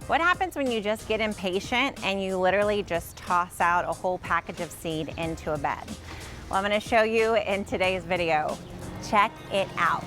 What happens when you just get impatient and you literally just toss out a whole package of seed into a bed? Well, I'm going to show you in today's video. Check it out.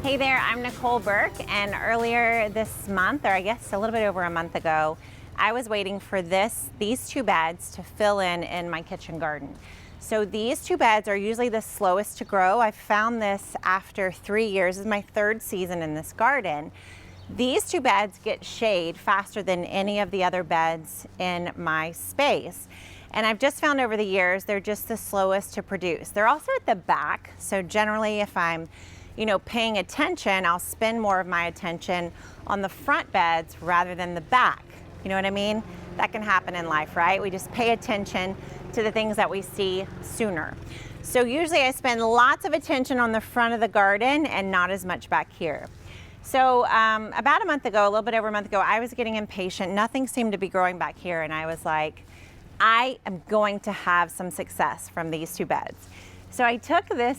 Hey there, I'm Nicole Burke, and earlier this month, or I guess a little bit over a month ago, I was waiting for these two beds to fill in my kitchen garden. So these two beds are usually the slowest to grow. I found this after 3 years. This is my third season in this garden. These two beds get shade faster than any of the other beds in my space. And I've just found over the years, they're just the slowest to produce. They're also at the back. So generally if I'm paying attention, I'll spend more of my attention on the front beds rather than the back. You know what I mean? That can happen in life, right? We just pay attention to the things that we see sooner. So usually I spend lots of attention on the front of the garden and not as much back here. So about a month ago, a little bit over a month ago, I was getting impatient. Nothing seemed to be growing back here. And I was like, I am going to have some success from these two beds. So I took this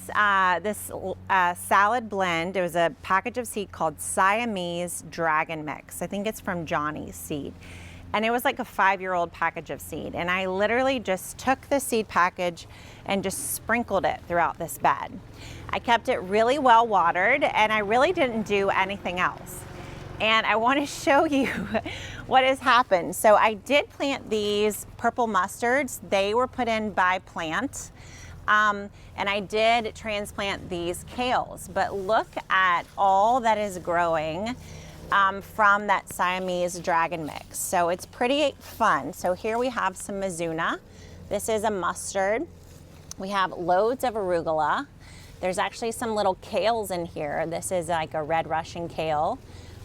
salad blend. It was a package of seed called Siamese Dragon Mix. I think it's from Johnny's Seed. And it was like a 5-year-old package of seed. And I literally just took the seed package and just sprinkled it throughout this bed. I kept it really well watered, and I really didn't do anything else. And I want to show you what has happened. So I did plant these purple mustards. They were put in by plant. And I did transplant these kales, but look at all that is growing from that Siamese Dragon Mix. So it's pretty fun. So here we have some Mizuna. This is a mustard. We have loads of arugula. There's actually some little kales in here. This is like a red Russian kale.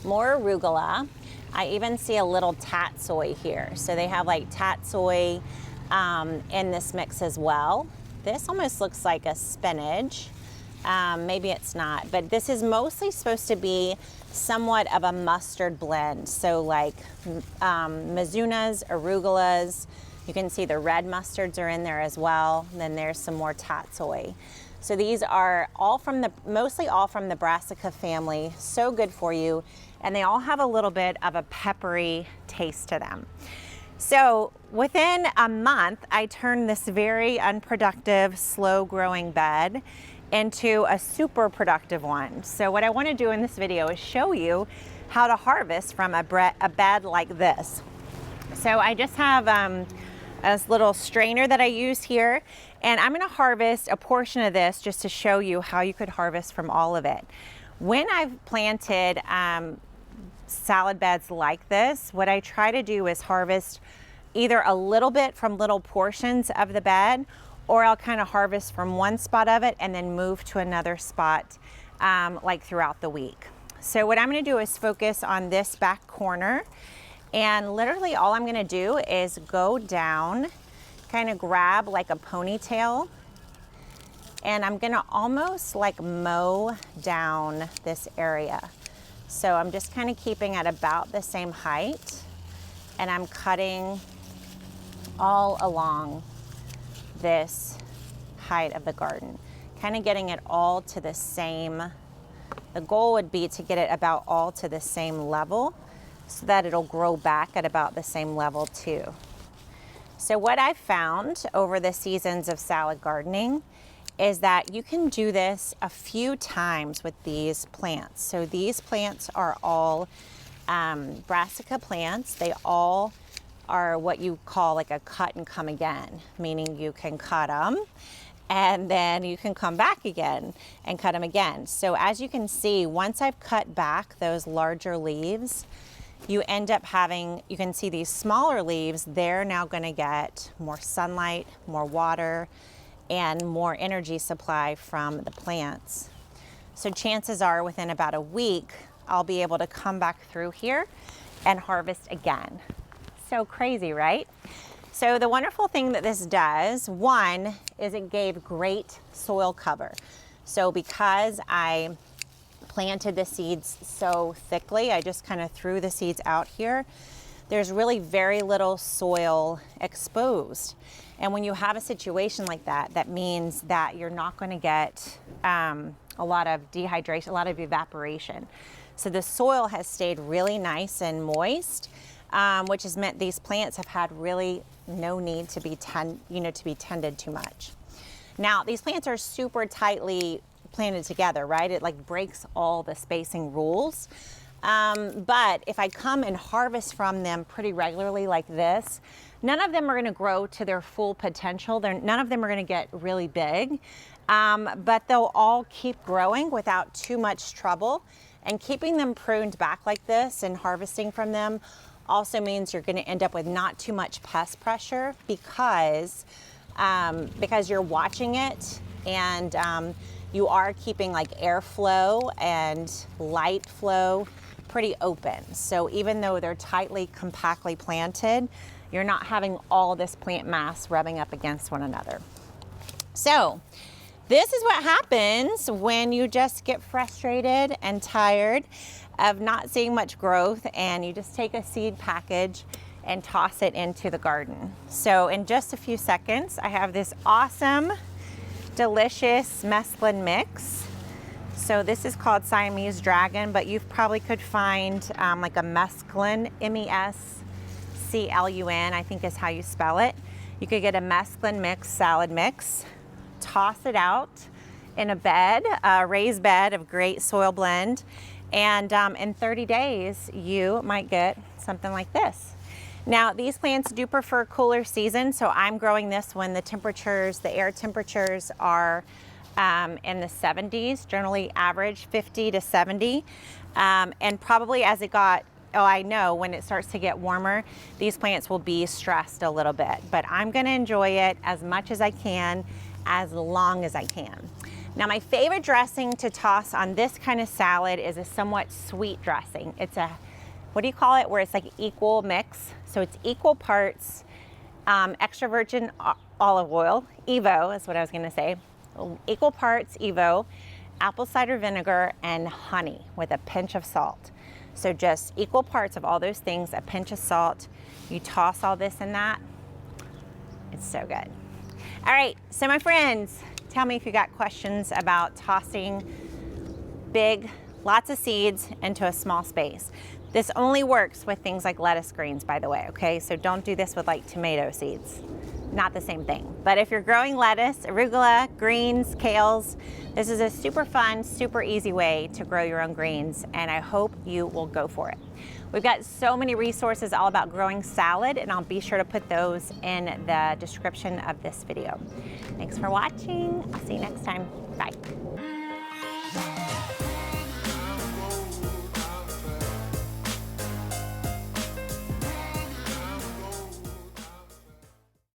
More arugula. I even see a little tatsoi here. So they have like tatsoi in this mix as well. This almost looks like a spinach. Maybe it's not, but this is mostly supposed to be somewhat of a mustard blend. So like Mizunas, arugulas, you can see the red mustards are in there as well. And then there's some more tatsoi. So these are mostly all from the Brassica family. So good for you. And they all have a little bit of a peppery taste to them. So within a month, I turned this very unproductive, slow growing bed into a super productive one. So what I want to do in this video is show you how to harvest from a bed like this. So I just have a little strainer that I use here, and I'm going to harvest a portion of this just to show you how you could harvest from all of it. When I've planted salad beds like this, what I try to do is harvest either a little bit from little portions of the bed, or I'll kind of harvest from one spot of it and then move to another spot like throughout the week. So what I'm going to do is focus on this back corner, and literally all I'm going to do is go down, kind of grab like a ponytail, and I'm going to almost like mow down this area. So I'm just kind of keeping at about the same height, and I'm cutting all along this height of the garden, kind of getting it all to the same. The goal would be to get it about all to the same level so that it'll grow back at about the same level too. So what I've found over the seasons of salad gardening is that you can do this a few times with these plants. So these plants are all Brassica plants. They all are what you call like a cut and come again, meaning you can cut them and then you can come back again and cut them again. So as you can see, once I've cut back those larger leaves, you end up having, you can see these smaller leaves, they're now gonna get more sunlight, more water, and more energy supply from the plants. So chances are within about a week, I'll be able to come back through here and harvest again. So crazy, right? So the wonderful thing that this does, one, is it gave great soil cover. So because I planted the seeds so thickly, I just kind of threw the seeds out here, there's really very little soil exposed. And when you have a situation like that, that means that you're not going to get a lot of dehydration, a lot of evaporation. So the soil has stayed really nice and moist, which has meant these plants have had really no need to be tended too much. Now, these plants are super tightly planted together, right? It like breaks all the spacing rules. But if I come and harvest from them pretty regularly like this, none of them are gonna grow to their full potential. None of them are gonna get really big, but they'll all keep growing without too much trouble. And keeping them pruned back like this and harvesting from them also means you're gonna end up with not too much pest pressure because you're watching it, and you are keeping like airflow and light flow pretty open. So even though they're tightly, compactly planted, you're not having all this plant mass rubbing up against one another. So this is what happens when you just get frustrated and tired of not seeing much growth, and you just take a seed package and toss it into the garden. So in just a few seconds, I have this awesome, delicious mesclun mix. So this is called Siamese Dragon, but you probably could find like a mesclun, M-E-S-C-L-U-N, I think is how you spell it. You could get a mesclun mix, salad mix, toss it out in a bed, a raised bed of great soil blend, and in 30 days, you might get something like this. Now, these plants do prefer cooler seasons, so I'm growing this when the air temperatures are in the 70s, generally average 50 to 70. And probably as it got, I know when it starts to get warmer, these plants will be stressed a little bit, but I'm gonna enjoy it as much as I can, as long as I can. Now, my favorite dressing to toss on this kind of salad is a somewhat sweet dressing. It's a, what do you call it, where it's like equal mix. So it's equal parts extra virgin olive oil, Evo is what I was gonna say, equal parts Evo, apple cider vinegar, and honey with a pinch of salt. So just equal parts of all those things, a pinch of salt. You toss all this in that, it's so good. All right, so my friends, tell me if you got questions about tossing big, lots of seeds into a small space. This only works with things like lettuce greens, by the way, okay? So don't do this with like tomato seeds. Not the same thing. But if you're growing lettuce, arugula, greens, kales, this is a super fun, super easy way to grow your own greens, and I hope you will go for it. We've got so many resources all about growing salad, and I'll be sure to put those in the description of this video. Thanks for watching. I'll see you next time. Bye.